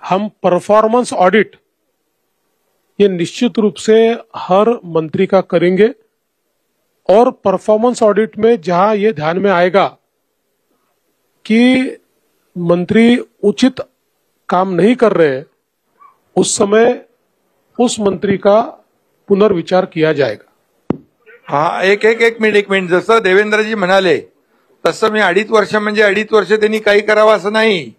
[SPEAKER 3] हम परफॉर्मेंस ऑडिट ये निश्चित रूप से हर मंत्री का करेंगे और परफॉर्मेंस ऑडिट में जहां ये ध्यान में आएगा कि मंत्री उचित काम नहीं कर रहे हैं, उस समय उस मंत्री का पुनर्विचार किया जाएगा.
[SPEAKER 2] हा एक मिनिट जसं देवेंद्रजी म्हणाले तसं मी 2.5 वर्ष म्हणजे 2.5 वर्ष त्यांनी काही करावं असं नाही.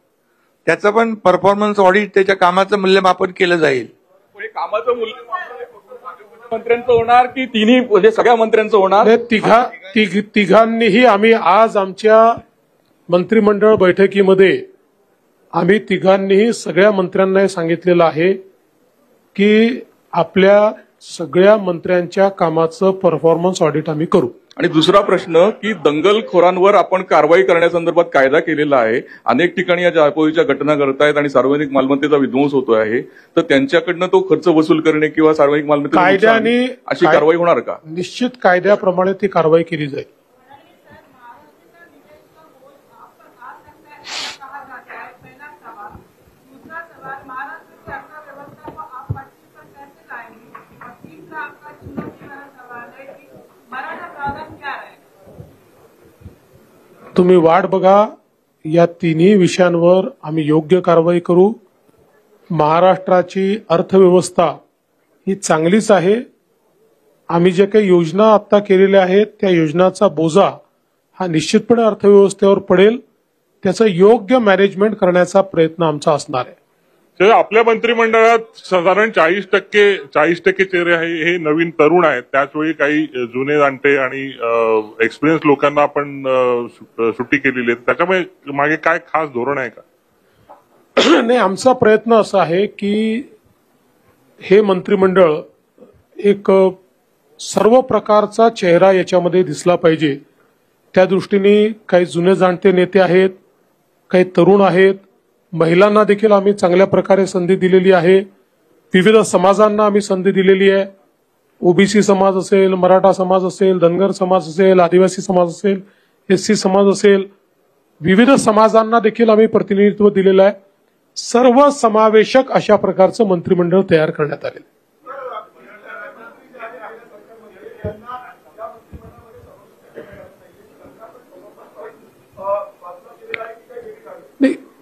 [SPEAKER 2] त्याचं पण परफॉर्मन्स ऑडिट, त्याच्या कामाचं मूल्यमापन केलं जाईल.
[SPEAKER 5] कामाचं मूल्यमापन मंत्र्यांचं होणार की तिन्ही म्हणजे सगळ्या मंत्र्यांचं होणार?
[SPEAKER 3] तिघांनीही आम्ही आज आमच्या मंत्रिमंडळ बैठकीमध्ये आम्ही तिघांनीही सगळ्या मंत्र्यांना हे सांगितलेलं आहे की आपल्या सगळ्या मंत्र्यांच्या कामाचं परफॉर्मन्स ऑडिट आम्ही करू.
[SPEAKER 7] आणि दुसरा प्रश्न की दंगलखोरांवर आपण कारवाई करण्यासंदर्भात कायदा केलेला आहे. अनेक ठिकाणी या जाळपोळीच्या घटना घडतायत आणि सार्वजनिक मालमत्तेचा विध्वंस होतो आहे, तर त्यांच्याकडनं तो खर्च वसूल करणे किंवा सार्वजनिक मालमत्तेचा
[SPEAKER 3] कायद्याने
[SPEAKER 7] अशी कारवाई होणार का?
[SPEAKER 3] निश्चित कायद्याप्रमाणे ती कारवाई केली जाईल. तुम्ही वाट बघा, या तिन्ही विषयांवर आम्ही योग्य कारवाई करू. महाराष्ट्राची अर्थव्यवस्था ही चांगलीच आहे. आम्ही जे काही योजना आता केलेल्या आहेत त्या योजनाचा बोजा हा निश्चितपणे अर्थव्यवस्थेवर पडेल. त्याचं योग्य मॅनेजमेंट करण्याचा प्रयत्न आमचा असणार आहे.
[SPEAKER 8] आपल्या मंत्रिमंडळात साधारण 40% चेहरे हे नवीन तरुण आहेत. त्याचवेळी काही जुने जाणते आणि एक्सपिरियन्स लोकांना आपण सुट्टी केलेली आहे. त्याच्यामुळे मागे काय खास धोरण आहे का?
[SPEAKER 3] नाही, आमचा प्रयत्न असा आहे की हे मंत्रिमंडळ एक सर्व प्रकारचा चेहरा याच्यामध्ये दिसला पाहिजे. त्या दृष्टीने काही जुने जाणते नेते आहेत, काही तरुण आहेत, महिलांना देखील आम्ही चांगल्या प्रकारे संधी दिलेली आहे. विविध समाजांना आम्ही संधी दिलेली आहे. ओबीसी समाज असेल, मराठा समाज असेल, धनगर समाज असेल, आदिवासी समाज असेल, एससी समाज असेल, विविध समाजांना देखील आम्ही प्रतिनिधित्व दिलेलं आहे. सर्व समावेशक अशा प्रकारचं मंत्रिमंडळ तयार करण्यात आले.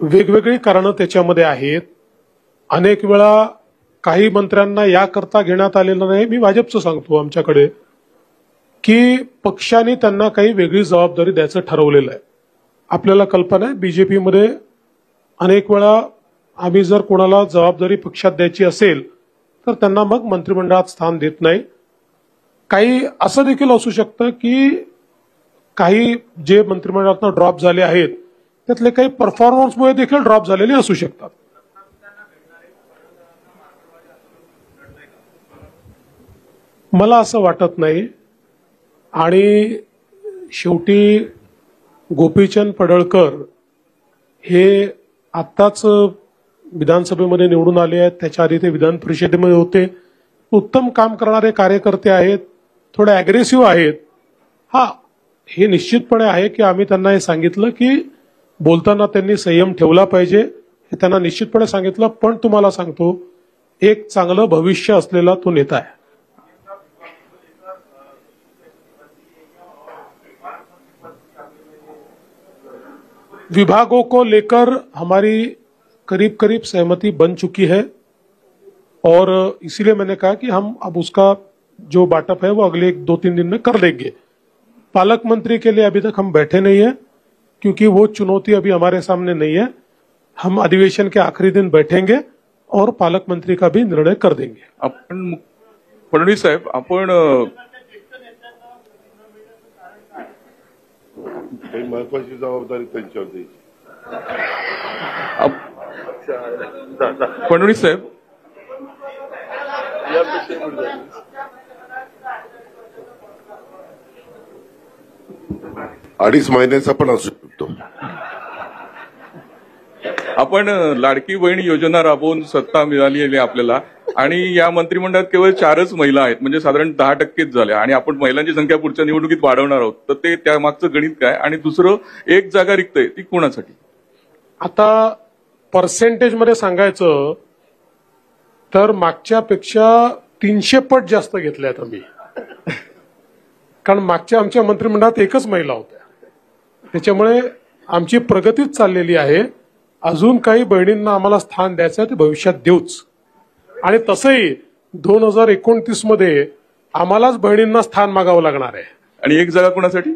[SPEAKER 3] वेगवेगळी कारणं त्याच्यामध्ये आहेत. अनेक वेळा काही मंत्र्यांना याकरता घेण्यात आलेलं नाही. मी भाजपचं सांगतो आमच्याकडे की पक्षाने त्यांना काही वेगळी जबाबदारी द्यायचं ठरवलेलं आहे. आपल्याला कल्पना आहे बीजेपीमध्ये अनेक वेळा आम्ही जर कोणाला जबाबदारी पक्षात द्यायची असेल तर त्यांना मग मंत्रिमंडळात स्थान देत नाही. काही असं देखील असू शकतं की काही जे मंत्रिमंडळातून ड्रॉप झाले आहेत त्यातले काही परफॉर्मन्समुळे देखील ड्रॉप झालेले असू शकतात. मला असं वाटत नाही. आणि शेवटी गोपीचंद पडळकर हे आत्ताच विधानसभेमध्ये निवडून आले आहेत. त्याच्या आधी ते विधान परिषदेमध्ये होते. उत्तम काम करणारे कार्यकर्ते आहेत. थोडे अग्रेसिव्ह आहेत. हा, हे निश्चितपणे आहे की आम्ही त्यांना हे सांगितलं की बोलताना त्यांनी संयम ठेवला पाहिजे, हे त्यांना निश्चितपणे सांगितलं. पण तुम्हाला सांगतो, एक चांगलं भविष्य असलेला तो नेता आहे. विभागों को लेकर हमारी करीब करीब सहमति बन चुकी है और इसीलिए मैंने कहा कि हम अब उसका जो बांटअप है वो अगले 2-3 दिन में कर देंगे. पालक मंत्री के लिए अभी तक हम बैठे नहीं है क्योंकि वो चुनौती अभी हमारे सामने नहीं है. हम अधिवेशन के आखिरी दिन बैठेंगे और पालक मंत्री का भी निर्णय कर देंगे.
[SPEAKER 7] आपण फडणवीस साहेब, आपण
[SPEAKER 1] काही महत्वाची जबाबदारी त्यांच्यावर द्यायची.
[SPEAKER 7] फडणवीस साहेब,
[SPEAKER 1] अडीच महिन्याचा पण असू शकतो.
[SPEAKER 7] आपण लाडकी बहीण योजना राबवून सत्ता मिळाली आहे आपल्याला आणि या मंत्रिमंडळात केवळ 4च महिला आहेत, म्हणजे साधारण 10%च झाल्या आणि आपण महिलांची संख्या पुढच्या निवडणुकीत वाढवणार आहोत. तर ते त्या मागचं गणित काय? आणि दुसरं, एक जागा रिक्त आहे, ती कोणासाठी?
[SPEAKER 3] आता पर्सेंटेज मध्ये सांगायचं तर मागच्यापेक्षा 300 पट जास्त घेतल्यात आम्ही, कारण मागच्या आमच्या मंत्रिमंडळात एकच महिला होत्या. त्याच्यामुळे आमची प्रगतीच चाललेली आहे. अजून काही बहिणींना आम्हाला स्थान द्यायचं ते भविष्यात देऊच. आणि तसंही 2029 मध्ये आम्हालाच बहिणींना स्थान मागावं लागणार आहे.
[SPEAKER 7] आणि एक जागा कोणासाठी?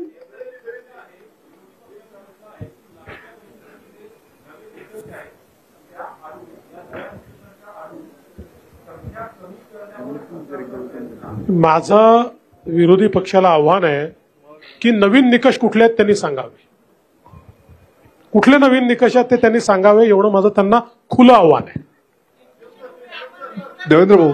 [SPEAKER 3] माझं विरोधी पक्षाला आव्हान आहे की नवीन निकष कुठले आहेत त्यांनी सांगावे. कुठले नवीन निकष आहेत ते त्यांनी सांगावे, एवढं माझं त्यांना खुलं आव्हान आहे.
[SPEAKER 9] देवेंद्र भाऊ,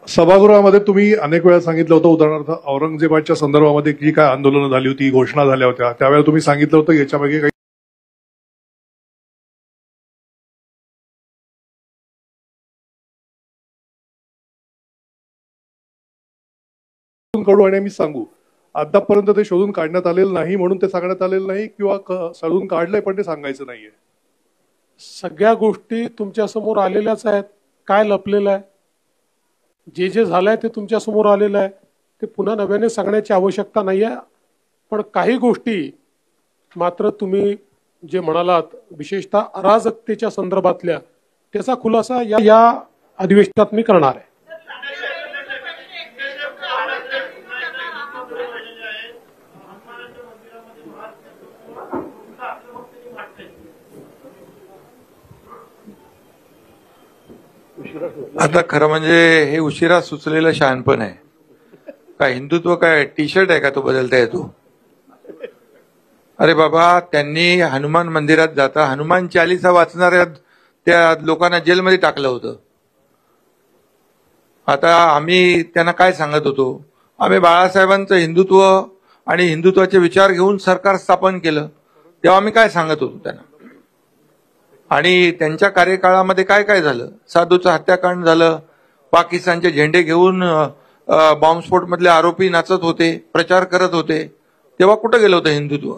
[SPEAKER 9] सभागृहामध्ये तुम्ही अनेक वेळा सांगितलं होतं, उदाहरणार्थ औरंगजेबाच्या संदर्भामध्ये जी काय आंदोलनं झाली होती, घोषणा झाल्या होत्या, त्यावेळेला तुम्ही सांगितलं होतं याच्यामागे काही काढू आणि आम्ही सांगू. आतापर्यंत ते शोधून काढण्यात आलेलं नाही म्हणून ते सांगण्यात आलेलं नाही, किंवा शोधून काढलंय पण ते सांगायचं नाहीये.
[SPEAKER 3] सगळ्या गोष्टी तुमच्या समोर आलेल्याच आहेत. काय लपलेलं आहे? जे जे झालंय ते तुमच्या समोर आलेलं आहे. ते पुन्हा नव्याने सांगण्याची आवश्यकता नाही आहे. पण काही गोष्टी मात्र तुम्ही जे म्हणालात, विशेषतः अराजकतेच्या संदर्भातल्या, त्याचा खुलासा या अधिवेशनात मी करणार आहे.
[SPEAKER 2] आता खरं म्हणजे हे उशिरा सुचलेलं शहाणपण आहे. काय हिंदुत्व काय टी शर्ट आहे का तो बदलता येतो? अरे बाबा, त्यांनी हनुमान मंदिरात जाता हनुमान चालीसा वाचणाऱ्या त्या लोकांना जेलमध्ये टाकलं होतं. आता आम्ही त्यांना काय सांगत होतो? आम्ही बाळासाहेबांचं हिंदुत्व आणि हिंदुत्वाचे विचार घेऊन सरकार स्थापन केलं, तेव्हा आम्ही काय सांगत होतो त्यांना? आणि त्यांच्या कार्यकाळामध्ये काय काय झालं? साधूचं हत्याकांड झालं, पाकिस्तानचे झेंडे घेऊन बॉम्बस्फोट मधले आरोपी नाचत होते, प्रचार करत होते, तेव्हा कुठं गेलं होतं हिंदुत्व?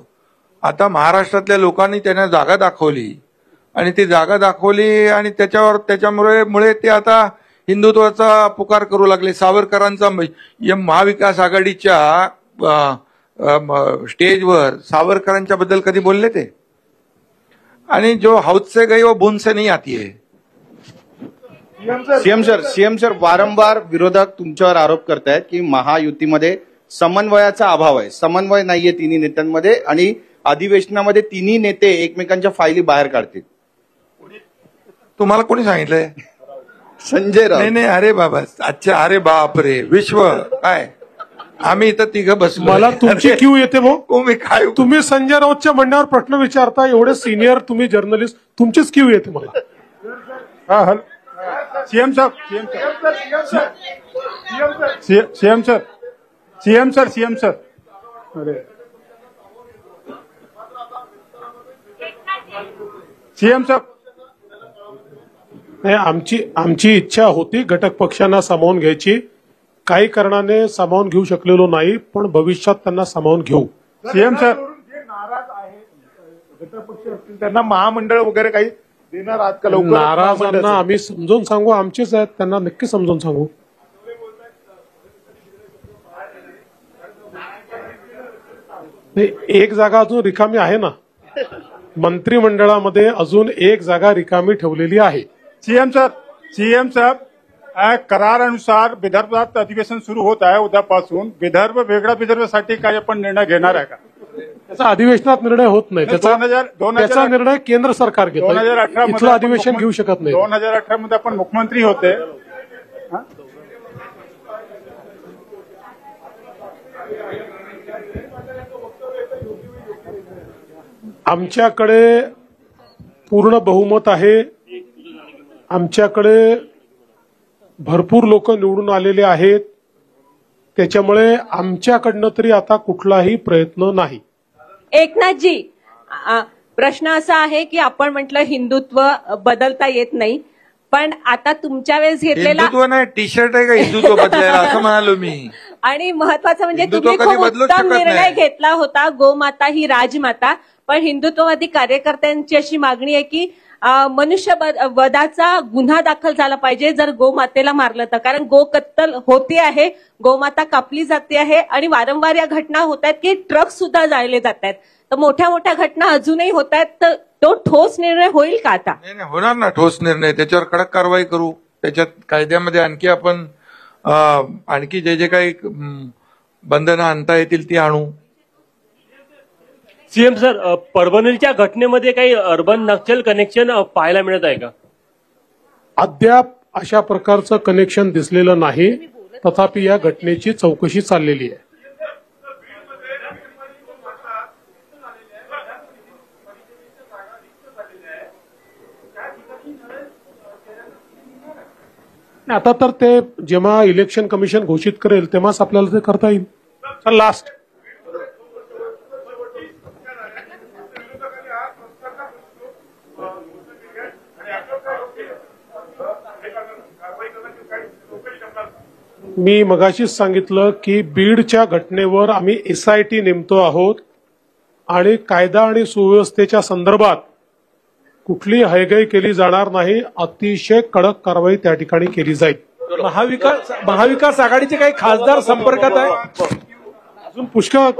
[SPEAKER 2] आता महाराष्ट्रातल्या लोकांनी त्यांना जागा दाखवली आणि ती जागा दाखवली आणि त्याच्यामुळे ते आता हिंदुत्वाचा पुकार करू लागले. सावरकरांचा महाविकास आघाडीच्या स्टेजवर सावरकरांच्या बद्दल कधी बोलले ते? आणि जो हौद से गई वो बूंद से नहीं आती है.
[SPEAKER 10] सीएम सर वारंवार विरोधक तुमच्यावर आरोप करतायत की महायुतीमध्ये समन्वयाचा अभाव आहे, समन्वय नाहीये तिन्ही नेत्यांमध्ये आणि अधिवेशनामध्ये तिन्ही नेते एकमेकांच्या फायली बाहेर काढतील.
[SPEAKER 2] तुम्हाला कोणी सांगितलंय?
[SPEAKER 10] संजय राऊत.
[SPEAKER 2] नाही, अरे बाबा, अच्छा, अरे बाप रे, विश्व काय, आम्ही इथं तिघं बसलो.
[SPEAKER 3] मला तुमची क्यू येते भाऊ.
[SPEAKER 2] मी काय,
[SPEAKER 3] तुम्ही संजय राऊतच्या म्हणण्यावर प्रश्न विचारता, एवढे सिनियर तुम्ही जर्नलिस्ट, तुमचीच क्यू येते मला.
[SPEAKER 6] सीएम सर अरे सीएम सर,
[SPEAKER 3] नाही, आमची इच्छा होती घटक पक्षांना सामावून घ्यायची. काही कारणाने सामावून घेऊ शकलेलो नाही, पण भविष्यात त्यांना सामावून घेऊ.
[SPEAKER 11] सीएम सर, जे नाराज आहेत घटकपक्ष असतील त्यांना महामंडळ वगैरे काही देणार आहात का लवकर?
[SPEAKER 3] नाराजांना आम्ही समजून सांगू, आमचेच आहेत, त्यांना नक्की समजून सांगू. नाही, एक जागा अजून रिकामी आहे ना, मंत्रिमंडळामध्ये अजून एक जागा रिकामी ठेवलेली आहे.
[SPEAKER 11] सीएम साहब, करारानुसार विदर्भात अधिवेशन सुरू होत आहे उद्यापासून. विदर्भ वेगळ्या विदर्भासाठी काय आपण निर्णय घेणार आहे का?
[SPEAKER 3] त्याचा अधिवेशनात निर्णय होत नाही, त्याचा निर्णय केंद्र सरकार घेतं.
[SPEAKER 11] 2018
[SPEAKER 3] इथलं अधिवेशन घेऊ शकत नाही.
[SPEAKER 11] 2018 मध्ये आपण मुख्यमंत्री होते.
[SPEAKER 3] आमच्याकडे पूर्ण बहुमत आहे. आमच्याकडे भरपूर लोक निवडून आलेले आहेत. त्याच्यामुळे आमच्याकडनं तरी आता कुठलाही प्रयत्न नाही.
[SPEAKER 12] एकनाथजी, प्रश्न असा आहे की आपण म्हटलं हिंदुत्व बदलता येत नाही, पण आता तुमच्या वेळेस घेतलेला
[SPEAKER 2] हिंदुत्व नाही, टी शर्ट आहे का हिंदुत्व बदलायला असं म्हणालो मी.
[SPEAKER 12] आणि महत्वाचं म्हणजे
[SPEAKER 2] हिंदुत्व
[SPEAKER 12] तुम्ही
[SPEAKER 2] कधी
[SPEAKER 12] खूप
[SPEAKER 2] बदलूच
[SPEAKER 12] उत्तम
[SPEAKER 2] शकत
[SPEAKER 12] निर्णय
[SPEAKER 2] नाही.
[SPEAKER 12] घेतला होता, गोमाता ही राजमाता. पण हिंदुत्ववादी कार्यकर्त्यांची अशी मागणी आहे की वधाचा गुन्हा दाखल झाला पाहिजे जर गोमातेला मारलं तर, कारण गो कत्तल होते आहे, गोमाता कापली जाते आहे आणि वारंवार या घटना होत आहेत की ट्रक सुद्धा जाळले जात आहेत. तर मोठ्या मोठ्या घटना अजूनही होत आहेत. तर तो ठोस निर्णय होईल का आता?
[SPEAKER 2] नाही, होणार ना ठोस निर्णय. त्याच्यावर कडक कारवाई करू. त्याच्यात कायद्यामध्ये आणखी आपण आणखी जे काही बंधनं आणता येतील ती आणू.
[SPEAKER 13] सीएम सर, परभणीच्या घटनेमध्ये काही अर्बन नक्षल कनेक्शन पाहायला मिळत आहे का?
[SPEAKER 3] अद्याप अशा प्रकारचं कनेक्शन दिसलेलं नाही. तथापि या घटनेची चौकशी चाललेली आहे. आता तर ते जेव्हा इलेक्शन कमिशन घोषित करेल तेव्हाच आपल्याला ते करता येईल. लास्ट मी मगाशीच सांगितलं की बीडच्या घटनेवर आम्ही SIT नेमतो आहोत आणि कायदा आणि सुव्यवस्थेच्या संदर्भात कुठली हयगय केली जाणार नाही. अतिशय कडक कारवाई त्या ठिकाणी केली जाईल.
[SPEAKER 5] महाविकास आघाडीचे काही खासदार संपर्कात आहे?
[SPEAKER 3] अजून पुष्कळ